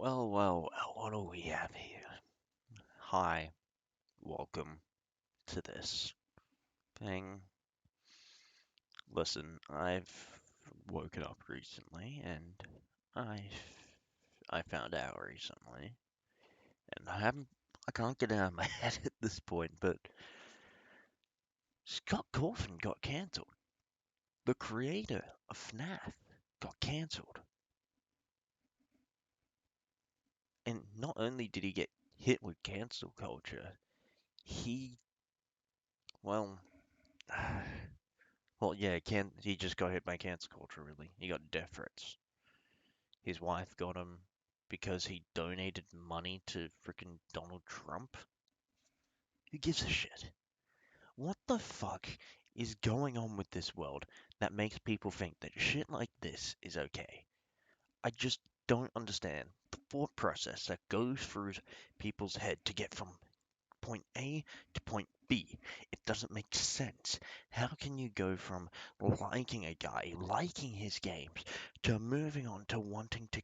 Well, what do we have here? Hi, welcome to this thing. Listen, I've woken up recently and I I found out recently, and I can't get it out of my head at this point, but Scott Cawthon got cancelled. The creator of FNAF got cancelled. And not only did he get hit with cancel culture, he, well, well, yeah, he just got hit by cancel culture, really. He got death threats. His wife got him because he donated money to frickin' Donald Trump. Who gives a shit? What the fuck is going on with this world that makes people think that shit like this is okay? I just don't understand the thought process that goes through people's head to get from point A to point B. It doesn't make sense. How can you go from liking a guy, liking his games, to moving on to wanting to,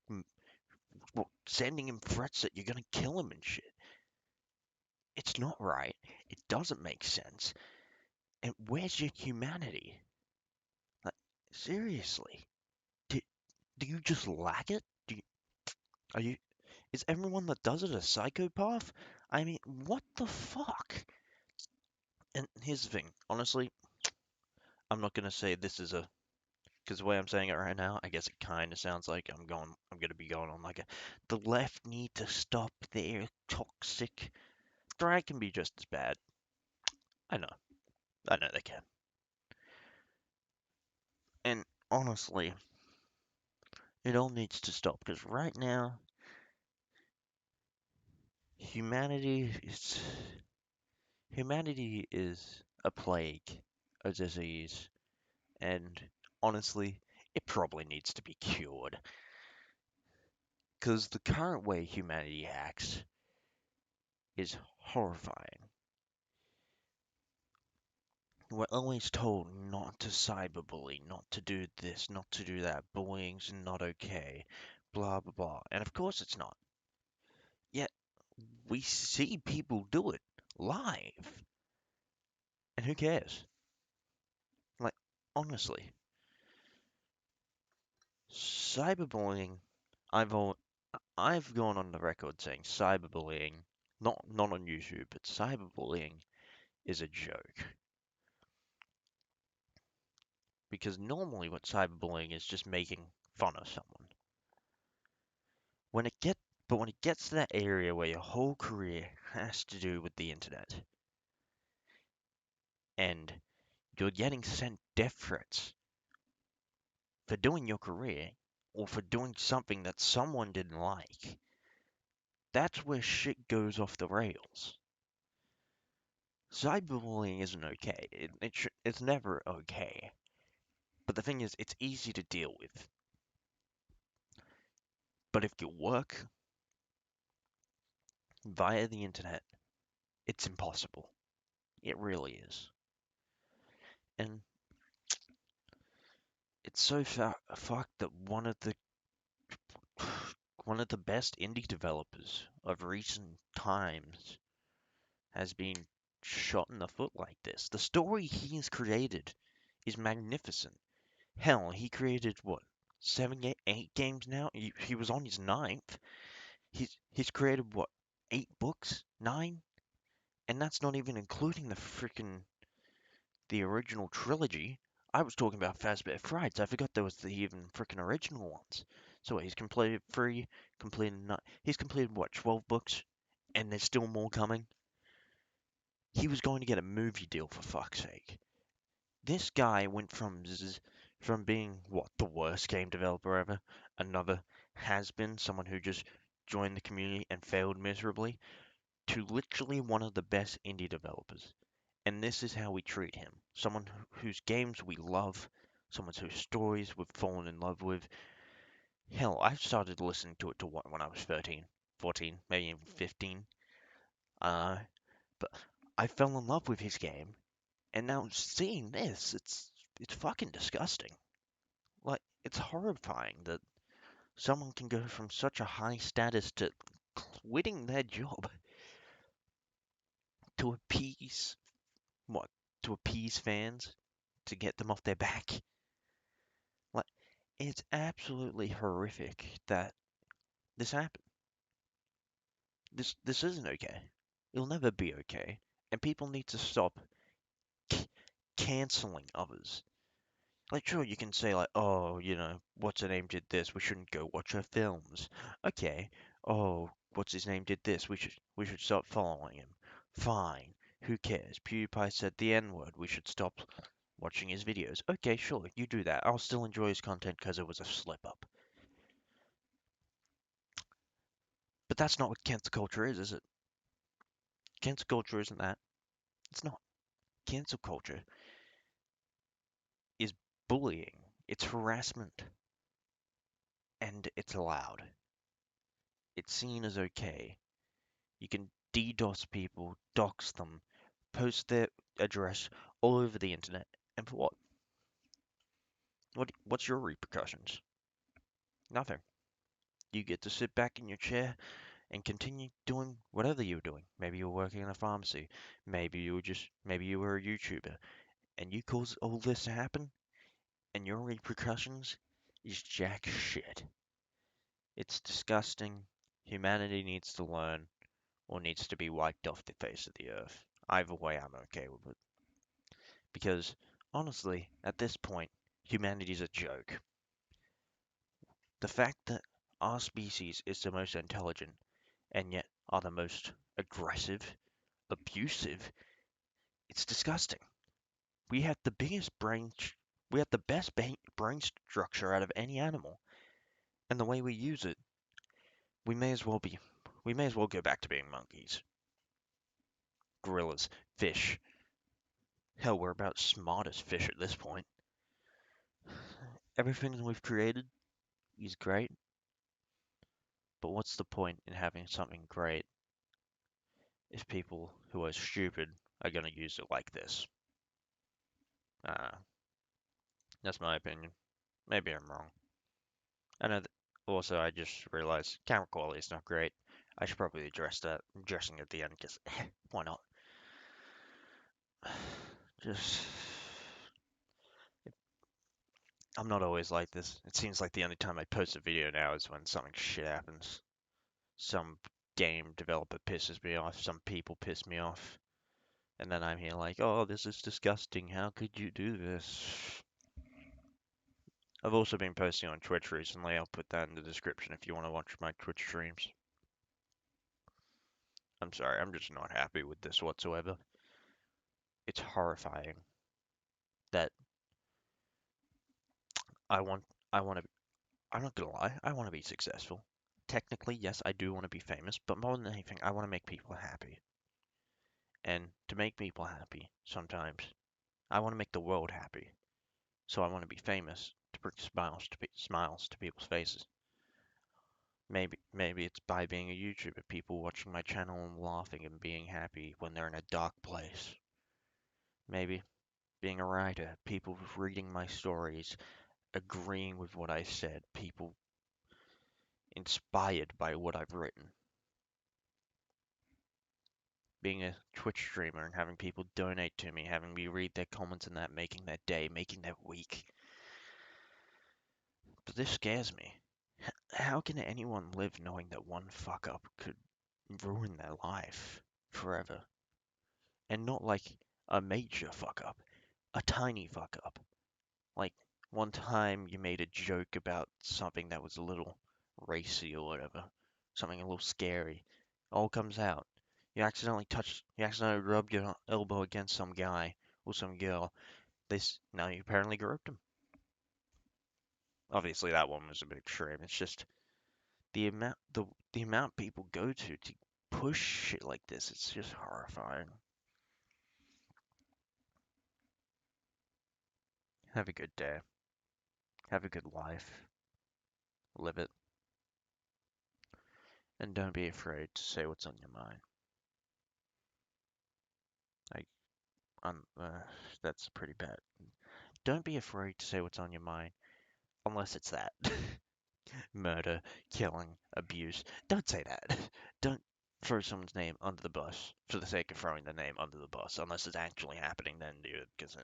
well, sending him threats that you're gonna kill him and shit? It's not right. It doesn't make sense. And where's your humanity? Like, seriously, do, do you just lack it? Are you? Is everyone that does it a psychopath? I mean, what the fuck? And here's the thing, honestly, I'm not gonna say this is a because the way I'm saying it right now, I guess it kind of sounds like I'm gonna be going on like a, the left need to stop their toxic. The right can be just as bad. I know, I know they can. And honestly, it all needs to stop because right now, humanity is humanity is a plague, a disease, and honestly, it probably needs to be cured. Because the current way humanity acts is horrifying. We're always told not to cyberbully, not to do this, not to do that. Bullying's not okay. Blah, blah, blah. And of course it's not. Yet, we see people do it live. And who cares? Like, honestly, cyberbullying, I've al- I've gone on the record saying cyberbullying, not on YouTube, but cyberbullying is a joke. Because normally what cyberbullying is just making fun of someone. When it get but when it gets to that area where your whole career has to do with the internet and you're getting sent death threats for doing your career or for doing something that someone didn't like, that's where shit goes off the rails. Cyberbullying isn't okay. It's never okay. But the thing is, it's easy to deal with. But if you work via the internet, it's impossible. It really is. And it's so fucked that one of the best indie developers of recent times has been shot in the foot like this. The story he's created is magnificent. Hell, he created what, seven, 8 games now? He was on his ninth. He's created what, 8 books, 9, and that's not even including the original trilogy. I was talking about Fazbear Frights. I forgot there was the even freaking original ones. So he's completed 3, completed 9. He's completed what, 12 books, and there's still more coming. He was going to get a movie deal for fuck's sake. This guy went from being what, the worst game developer ever, another has been someone who just joined the community and failed miserably, to literally one of the best indie developers. And this is how we treat him. Someone whose games we love, someone whose stories we've fallen in love with. Hell, I started listening to it to what when I was 13, 14, maybe even 15. Uh, but I fell in love with his game, and now seeing this, it's fucking disgusting. Like, it's horrifying that Someone can go from such a high status to quitting their job to appease what? To appease fans, to get them off their back. Like, it's absolutely horrific that this happened. This isn't okay. It'll never be okay. And people need to stop c- canceling others. Like, sure, you can say, like, oh, what's her name did this, we shouldn't go watch her films. Okay. Oh, what's his name did this, we should stop following him. Fine. Who cares? PewDiePie said the N-word, we should stop watching his videos. Okay, sure, you do that. I'll still enjoy his content because it was a slip up. But that's not what cancel culture is it? Cancel culture isn't that. It's not. Cancel culture is bullying, it's harassment, and it's allowed. It's seen as okay. You can DDoS people, dox them, post their address all over the internet, and for what? What's your repercussions? Nothing. You get to sit back in your chair and continue doing whatever you were doing. Maybe you were working in a pharmacy. Maybe you were a YouTuber, and you caused all this to happen, and your repercussions is jack shit. It's disgusting. Humanity needs to learn, or needs to be wiped off the face of the earth. Either way, I'm okay with it. Because, honestly, at this point, humanity's a joke. The fact that our species is the most intelligent, and yet are the most aggressive, abusive, it's disgusting. We have the biggest we have the best brain structure out of any animal, and the way we use it, we may as well be, we may as well go back to being monkeys, gorillas, fish. Hell, we're about smart as fish at this point. Everything we've created is great, but what's the point in having something great if people who are stupid are going to use it like this? Uh, that's my opinion. Maybe I'm wrong. I know that also I just realized camera quality is not great. I should probably address that. I'm addressing it at the end because why not? Just I'm not always like this. It seems like the only time I post a video now is when something shit happens. Some game developer pisses me off, some people piss me off, and then I'm here like, oh, this is disgusting. How could you do this? I've also been posting on Twitch recently. I'll put that in the description if you want to watch my Twitch streams. I'm sorry, I'm just not happy with this whatsoever. It's horrifying that I want I want to I'm not gonna lie, I want to be successful. Technically, yes, I do want to be famous, but more than anything, I want to make people happy. And to make people happy, sometimes I want to make the world happy. So I want to be famous to bring smiles to people's faces. Maybe it's by being a YouTuber, people watching my channel and laughing and being happy when they're in a dark place. Maybe being a writer, people reading my stories, agreeing with what I said, people inspired by what I've written. Being a Twitch streamer and having people donate to me, having me read their comments and that, making their day, making their week. But this scares me. How can anyone live knowing that one fuck up could ruin their life forever? And not like a major fuck up, a tiny fuck up. Like one time you made a joke about something that was a little racy or whatever, something a little scary. All comes out. You accidentally rubbed your elbow against some guy or some girl. This now you apparently groped him. Obviously that one was a bit extreme. It's just the amount people go to push shit like this. It's just horrifying. Have a good day. Have a good life. Live it. And don't be afraid to say what's on your mind. I, that's pretty bad. Don't be afraid to say what's on your mind, unless it's that. murder, killing, abuse. Don't say that. Don't throw someone's name under the bus for the sake of throwing the name under the bus, unless it's actually happening. Then do it, because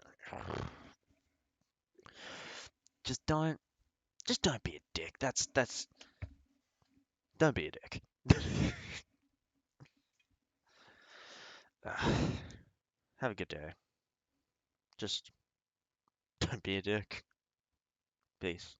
just don't, just don't be a dick. That's don't be a dick. Have a good day. Just don't be a dick. Peace.